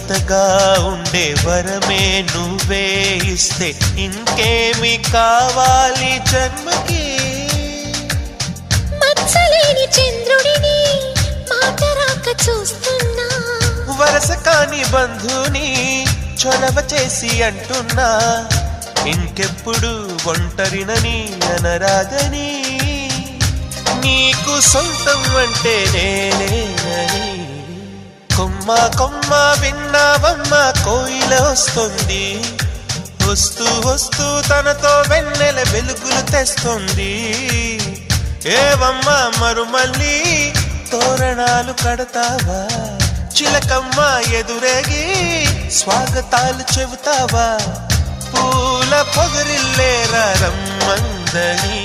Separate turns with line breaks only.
జతగా ఉండే వరమే నువ్వే ఇస్తే ఇంకేమి కావాలి జన్మకి.
మచ్చలేని చంద్రుడిని మాట రాక చూస్తున్నా,
వరస కాని బంధుని చొరవ చేసి అంటున్నా, ఇంకెప్పుడు ఒంటరినని అనరాదని, నీకు సొంతం అంటే నేనేనని. కొమ్మ కొమ్మ విన్నావమ్మ కోయిల వస్తుంది, వస్తూ వస్తూ తనతో వెన్నెల వెలుగులు తెస్తుంది. ఏవమ్మ మరుమల్లి తోరణాలు కడతావా, చిలకమ్మ ఎదురేగి స్వాగతాలు చెబుతావా, పూల పొగరిల్లేరా రమ్మందని.